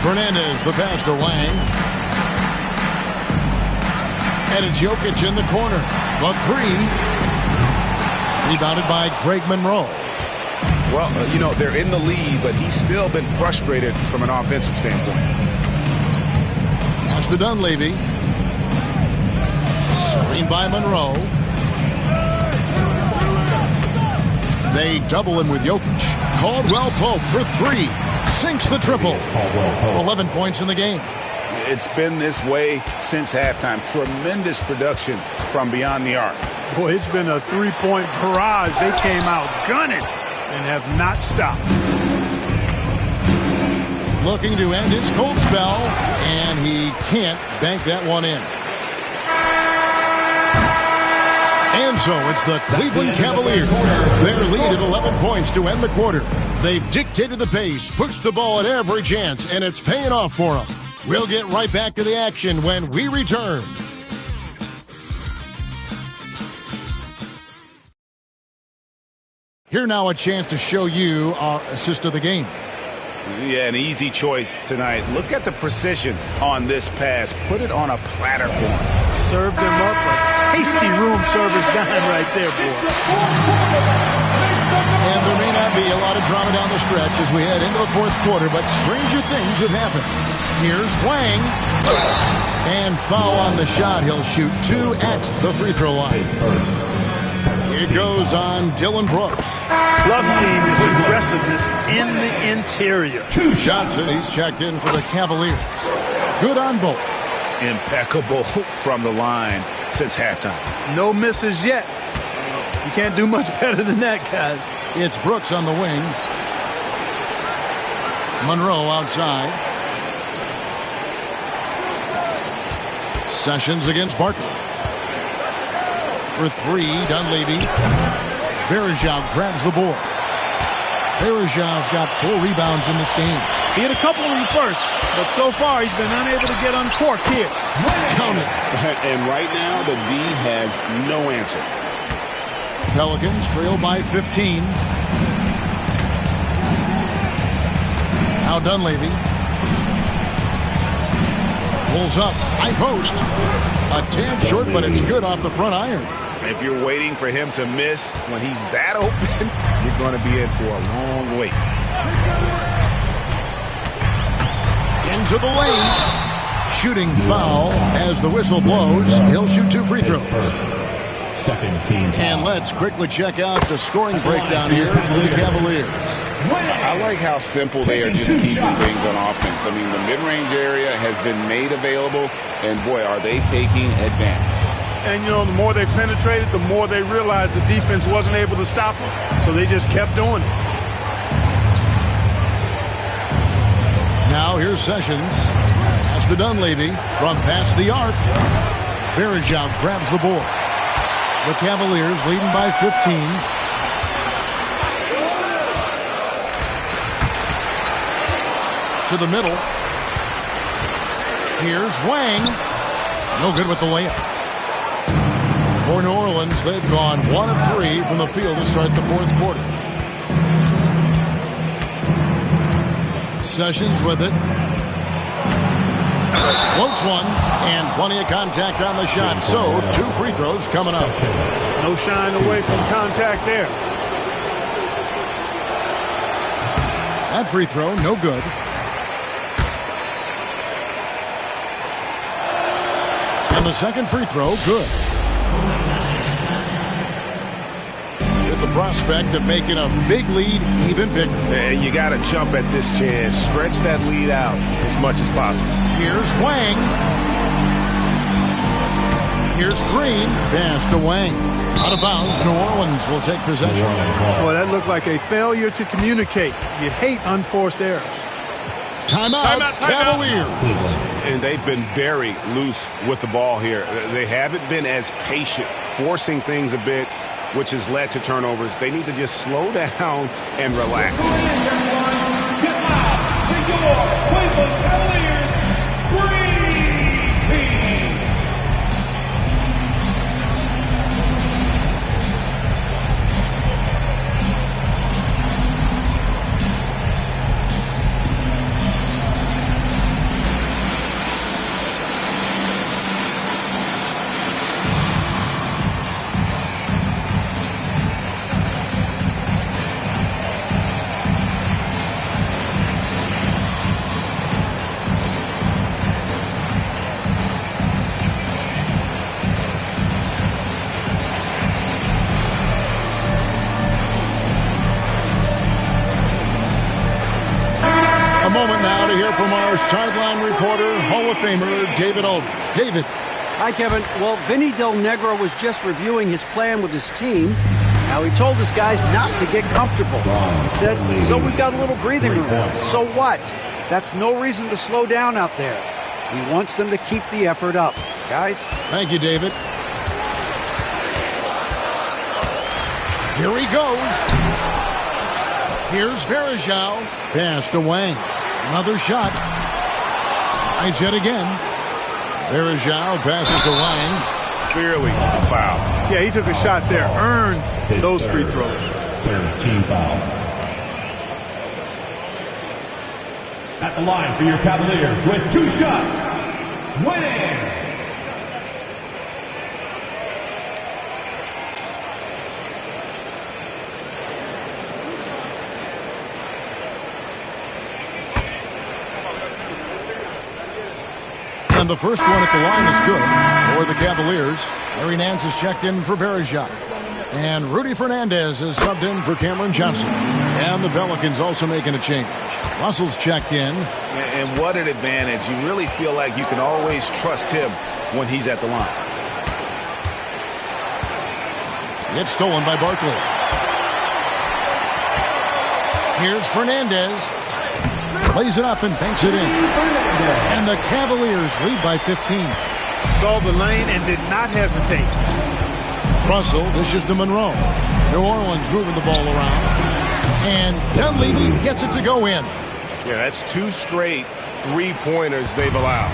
Fernandez, the pass to Wang. And it's Jokic in the corner. The 3. Rebounded by Greg Monroe. Well, you know, they're in the lead, but he's still been frustrated from an offensive standpoint. Pass to Dunleavy. Screen by Monroe. They double him with Jokic. Caldwell Pope for 3. Sinks the triple. 11 points in the game. It's been this way since halftime. Tremendous production from beyond the arc. Boy, it's been a three-point barrage. They came out gunning and have not stopped. Looking to end his cold spell, and he can't bank that one in. And so it's the Cleveland Cavaliers. Their lead at 11 points to end the quarter. They've dictated the pace, pushed the ball at every chance, and it's paying off for them. We'll get right back to the action when we return. Here now a chance to show you our assist of the game. Yeah, an easy choice tonight. Look at the precision on this pass. Put it on a platter for him. Served him up a tasty room service dime right there, boy. And there may not be a lot of drama down the stretch as we head into the fourth quarter, but stranger things have happened. Here's Wang. And foul on the shot. He'll shoot 2 at the free throw line. It goes on Dylan Brooks. Love seeing this aggressiveness in the interior. Johnson, he's checked in for the Cavaliers. Good on both. Impeccable from the line since halftime. No misses yet. You can't do much better than that, guys. It's Brooks on the wing. Monroe outside. Sessions against Barkley. For 3, Dunleavy. Varejao grabs the board. Varejao's got 4 rebounds in this game. He had a couple in the first, but so far he's been unable to get uncorked here. Count it. And right now, the D has no answer. Pelicans trail by 15. Now Dunleavy. Pulls up. High post. A tad short, but it's good off the front iron. If you're waiting for him to miss when he's that open, you're going to be in for a long wait. Into the lane. Shooting foul as the whistle blows. He'll shoot 2 free throws. Second team foul. And let's quickly check out the scoring breakdown here for the Cavaliers. I like how simple they are just keeping things on offense. I mean, the mid-range area has been made available, and boy, are they taking advantage. And, you know, the more they penetrated, the more they realized the defense wasn't able to stop them. So they just kept doing it. Now here's Sessions. Pass to Dunleavy from past the arc. Varejao grabs the board. The Cavaliers leading by 15. To the middle. Here's Wang. No good with the layup. For New Orleans, they've gone 1 of 3 from the field to start the fourth quarter. Sessions with it. Floats one, and plenty of contact on the shot. So, 2 free throws coming up. No shying away from contact there. That free throw, no good. And the second free throw, good. With the prospect of making a big lead even bigger. And you got to jump at this chance. Stretch that lead out as much as possible. Here's Wang. Here's Green. Pass to Wang. Out of bounds, New Orleans will take possession. Boy, that looked like a failure to communicate. You hate unforced errors. Timeout, Cavaliers. And they've been very loose with the ball here. They haven't been as patient, forcing things a bit, which has led to turnovers. They need to just slow down and relax. A moment now to hear from our sideline reporter, Hall of Famer David Aldridge. David. Hi, Kevin. Well, Vinny Del Negro was just reviewing his plan with his team. Now, he told his guys not to get comfortable. He said, so we've got a little breathing room. So what? That's no reason to slow down out there. He wants them to keep the effort up. Guys? Thank you, David. Here he goes. Here's Varejao. Pass to Wang. Another shot. Tries yet again. Varejao passes to Wang. Clearly a foul. Yeah, he took a shot there. Earned those free throws. Third team foul. At the line for your Cavaliers with 2 shots. Winning. And the first one at the line is good for the Cavaliers. Larry Nance is checked in for Varejao. And Rudy Fernandez is subbed in for Cameron Johnson. And the Pelicans also making a change. Russell's checked in. And what an advantage. You really feel like you can always trust him when he's at the line. It's stolen by Barkley. Here's Fernandez. Plays it up and banks it in. And the Cavaliers lead by 15. Saw the lane and did not hesitate. Russell dishes to Monroe. New Orleans moving the ball around. And Dunleavy gets it to go in. Yeah, that's 2 straight 3-pointers they've allowed.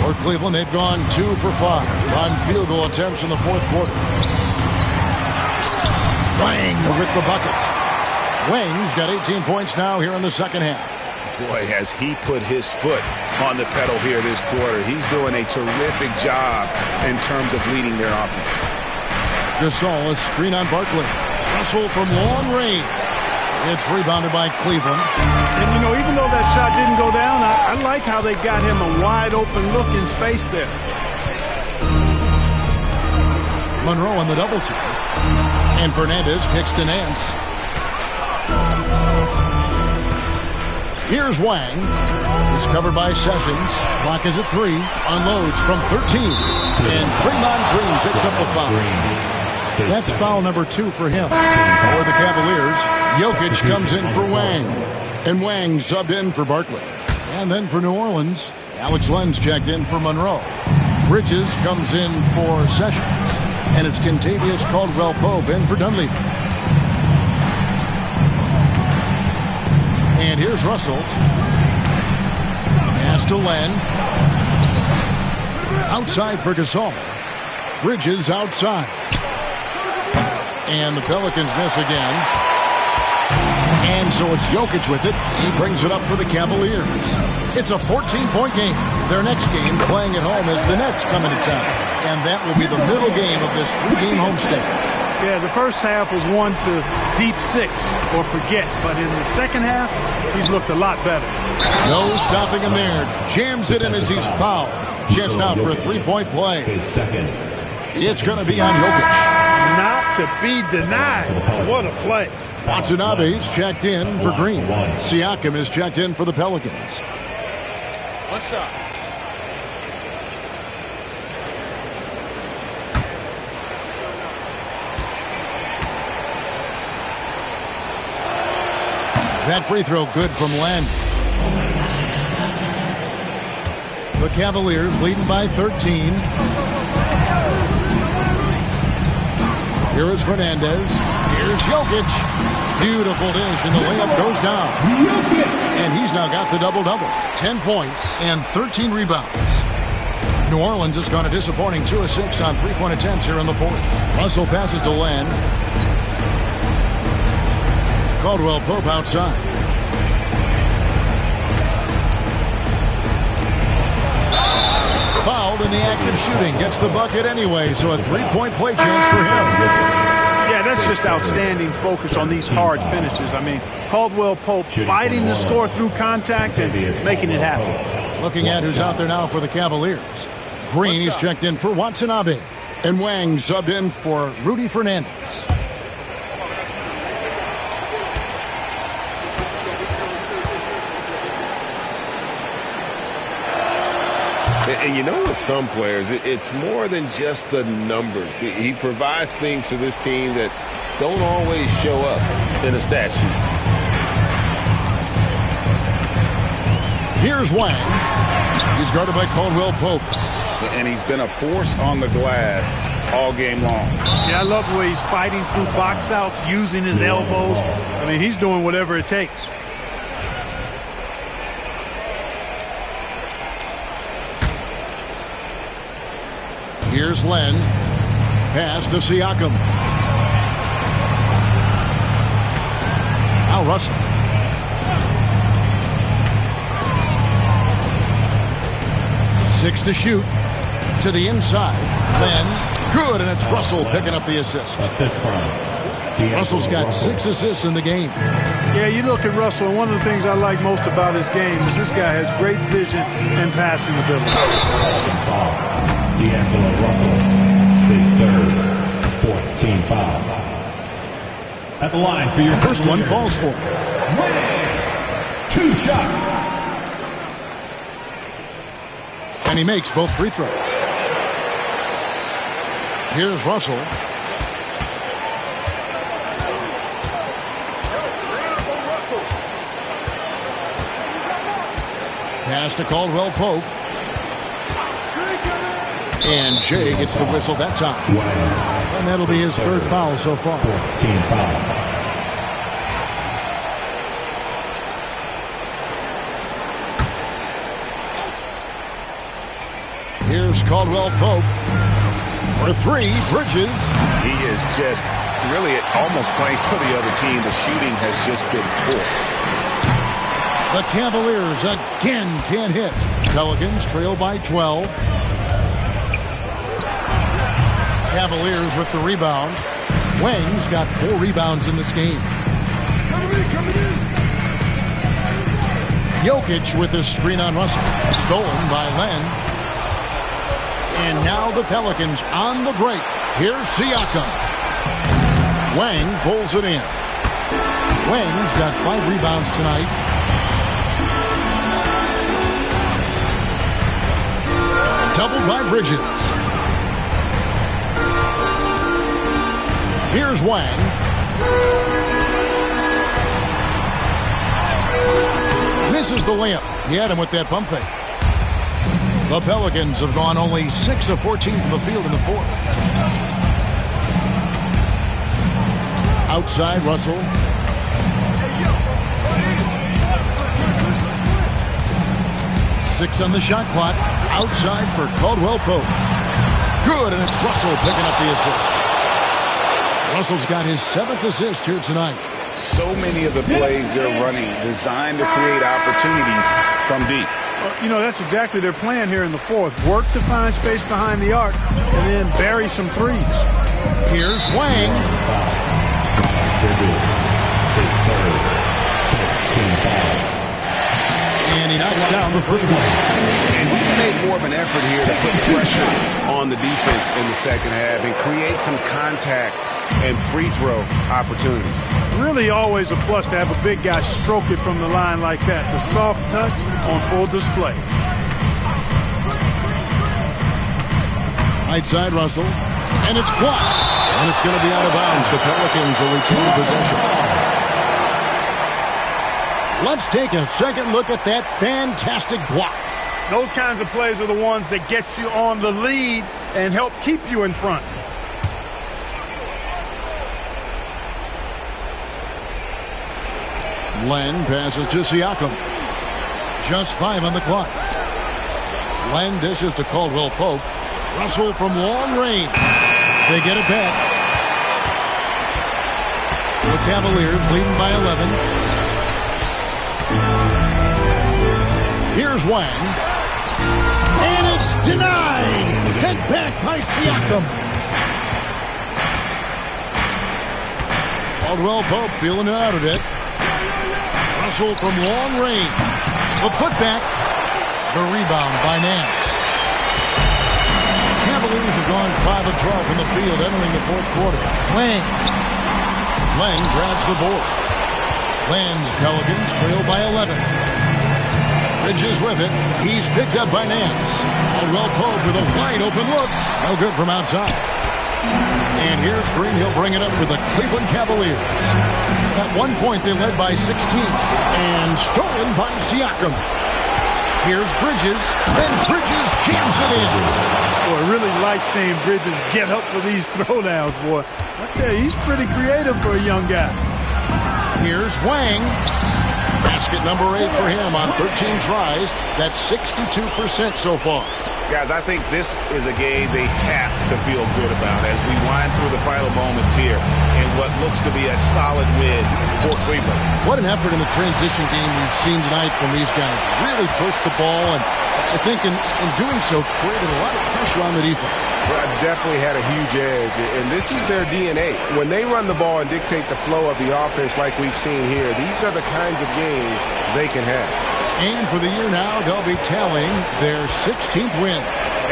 For Cleveland, they've gone 2 for 5 on field goal attempts in the fourth quarter. Wang with the bucket. Wang's got 18 points now here in the second half. Boy, has he put his foot on the pedal here this quarter. He's doing a terrific job in terms of leading their offense. Gasol, a screen on Barkley. Russell from long range. It's rebounded by Cleveland. And, you know, even though that shot didn't go down, I like how they got him a wide open look in space there. Monroe on the double team. And Fernandez kicks to Nance. Here's Wang. He's covered by Sessions. Clock is at 3. Unloads from 13. And Draymond Green picks up the foul. That's foul number 2 for him. For the Cavaliers, Jokic comes in for Wang. And Wang subbed in for Barkley. And then for New Orleans, Alex Len's checked in for Monroe. Bridges comes in for Sessions. And it's Kentavious Caldwell-Pope in for Dunleavy. And here's Russell. Pass to Len. Outside for Gasol. Bridges outside. And the Pelicans miss again. And so it's Jokic with it. He brings it up for the Cavaliers. It's a 14-point game. Their next game playing at home as the Nets come into town. And that will be the middle game of this 3-game homestand. Yeah, the first half was 1 to deep 6 or forget. But in the second half, he's looked a lot better. No stopping him there. Jams it in as he's fouled. Chance now for a 3-point play. It's going to be on Jokic. Not to be denied. What a play. Watanabe's checked in for Green. Siakam is checked in for the Pelicans. What's up? That free throw good from Len. The Cavaliers leading by 13. Here is Fernandez. Here's Jokic. Beautiful dish, and the layup goes down. And he's now got the double-double. 10 points and 13 rebounds. New Orleans has gone a disappointing 2 of 6 on 3-point attempts here in the fourth. Russell passes to Len. Caldwell-Pope outside. Fouled in the act of shooting. Gets the bucket anyway, so a 3-point play chance for him. Yeah, that's just outstanding focus on these hard finishes. I mean, Caldwell-Pope fighting to score through contact and making it happen. Looking at who's out there now for the Cavaliers. Green is checked in for Watanabe. And Wang subbed in for Rudy Fernandez. And you know, with some players, it's more than just the numbers. He provides things for this team that don't always show up in a stat sheet. Here's Wang. He's guarded by Caldwell-Pope. And he's been a force on the glass all game long. Yeah, I love the way he's fighting through box outs, using his elbows. I mean, he's doing whatever it takes. Here's Len. Pass to Siakam. Now Russell. Six to shoot. To the inside. Len. Good, and it's Russell picking up the assist. Russell's got 6 assists in the game. Yeah, you look at Russell, and one of the things I like most about his game is this guy has great vision and passing ability. D'Angelo Russell, his third, 14 foul. At the line for your first one falls for. Two shots. And he makes both free throws. Here's Russell. Pass to Caldwell Pope. And Jay gets the whistle that time. And that'll be his third foul so far. 14 foul. Here's Caldwell Pope. For three, Bridges. He is just really almost playing for the other team. The shooting has just been poor. The Cavaliers again can't hit. Pelicans trail by 12. Cavaliers with the rebound. Wang's got 4 rebounds in this game. Coming in. Jokic with his screen on Russell. Stolen by Len. And now the Pelicans on the break. Here's Siakam. Wang pulls it in. Wang's got 5 rebounds tonight. Doubled by Bridges. Here's Wang. Misses the layup. He had him with that pump fake. The Pelicans have gone only 6 of 14 from the field in the fourth. Outside, Russell. Six on the shot clock. Outside for Caldwell Pope. Good, and it's Russell picking up the assist. Russell's got his 7th assist here tonight. So many of the plays they're running designed to create opportunities from deep. You know, that's exactly their plan here in the fourth. Work to find space behind the arc and then bury some threes. Here's Wang. And he knocks down the first one. And he's made more of an effort here to put pressure on the defense in the second half and create some contact and free throw opportunities. Really always a plus to have a big guy stroke it from the line like that. The soft touch on full display. Right side, Russell. And it's blocked. And it's going to be out of bounds. The Pelicans will retain possession. Let's take a second look at that fantastic block. Those kinds of plays are the ones that get you on the lead and help keep you in front. Len passes to Siakam. Just 5 on the clock. Len dishes to Caldwell Pope. Russell from long range. They get it back. The Cavaliers leading by 11. Here's Wang. And it's denied. Sent back by Siakam. Caldwell Pope feeling it out a bit. Russell from long range. The putback. The rebound by Nance. Cavaliers have gone 5 of 12 from the field entering the fourth quarter. Wang. Wang grabs the board. Lands Pelicans trail by 11. Bridges with it. He's picked up by Nance. Caldwell Pope with a wide open look. No good from outside. And here's Green. He'll bring it up for the Cleveland Cavaliers. At one point, they led by 16. And stolen by Siakam. Here's Bridges. And Bridges jams it in. Boy, I really like seeing Bridges get up for these throwdowns, boy. I tell you, he's pretty creative for a young guy. Here's Wang. Basket number 8 for him on 13 tries. That's 62% so far. Guys, I think this is a game they have to feel good about as we wind through the final moments here in what looks to be a solid win for Cleveland. What an effort in the transition game we've seen tonight from these guys. Really pushed the ball, and I think in doing so created a lot of pressure on the defense. Definitely had a huge edge, and this is their DNA. When they run the ball and dictate the flow of the offense like we've seen here, these are the kinds of games they can have. And for the year now, they'll be tallying their 16th win.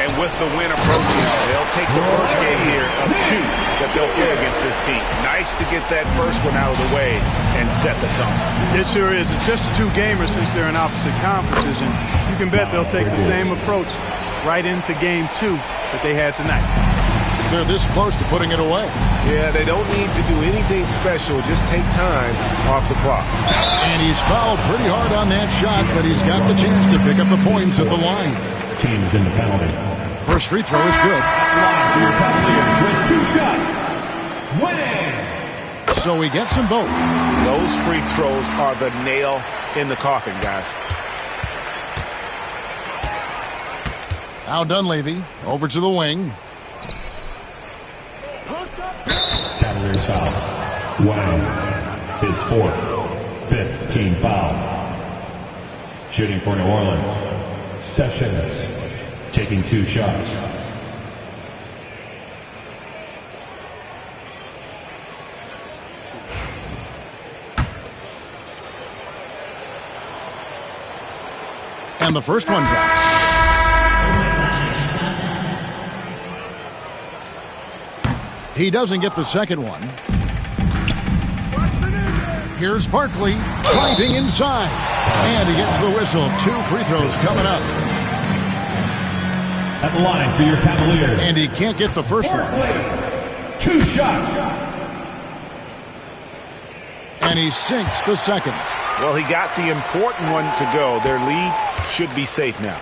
And with the win approaching, they'll take the first game here of 2 that they'll play against this team. Nice to get that first one out of the way and set the tone. It sure is. It's just a 2-gamer since they're in opposite conferences, and you can bet they'll take the same approach right into game 2 that they had tonight. They're this close to putting it away. Yeah, they don't need to do anything special. Just take time off the clock. And he's fouled pretty hard on that shot, but he's got the chance to pick up the points at the line. Team's in the penalty. First free throw is good. Your Cavaliers with 2 shots. Winning. So he gets them both. Those free throws are the nail in the coffin, guys. Now Dunleavy over to the wing. Cavaliers foul. Wang. His 4th. 5th team foul. Shooting for New Orleans. Sessions. Taking 2 shots. And the first one drops. He doesn't get the second one. Here's Barkley driving inside. And he gets the whistle. 2 free throws coming up. At the line for your Cavaliers. And he can't get the first one. 2 shots. And he sinks the second. Well, he got the important one to go. Their lead should be safe now.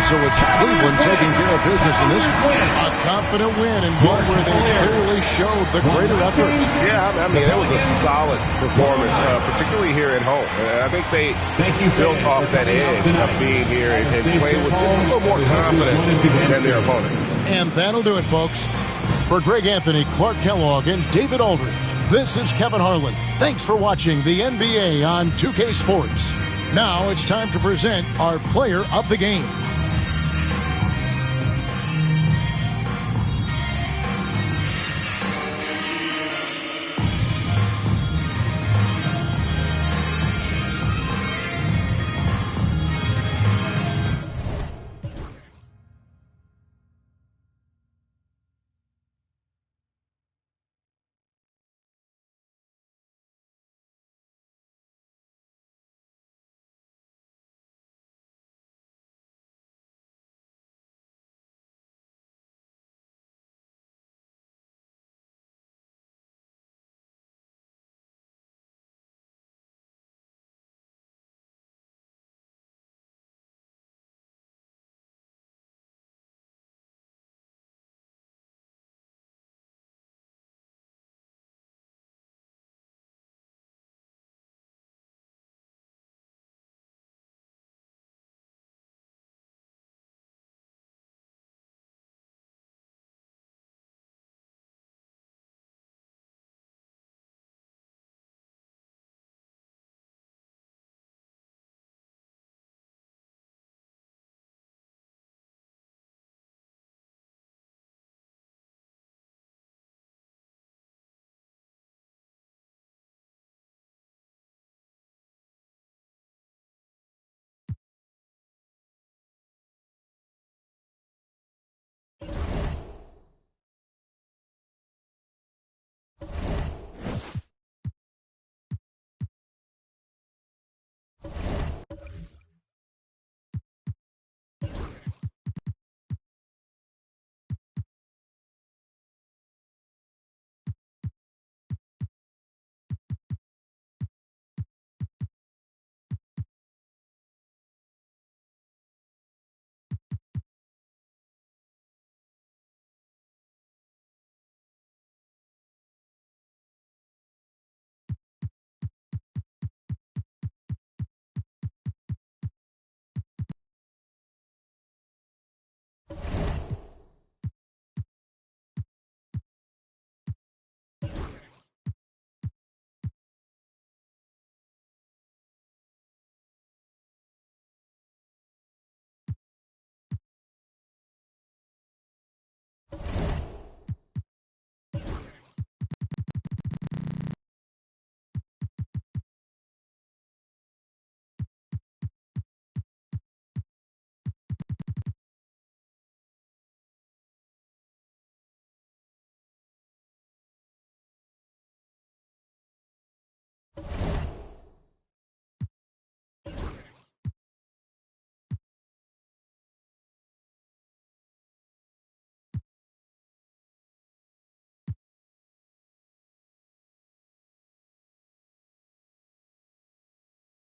So it's Cleveland taking care of business in this one. A confident win and one where they clearly showed the greater effort. Yeah, I mean, it was a solid performance, particularly here at home. I think they built off that edge of being here and playing with just a little more confidence than their opponent. And that'll do it, folks. For Greg Anthony, Clark Kellogg, and David Aldridge, this is Kevin Harlan. Thanks for watching the NBA on 2K Sports. Now it's time to present our player of the game.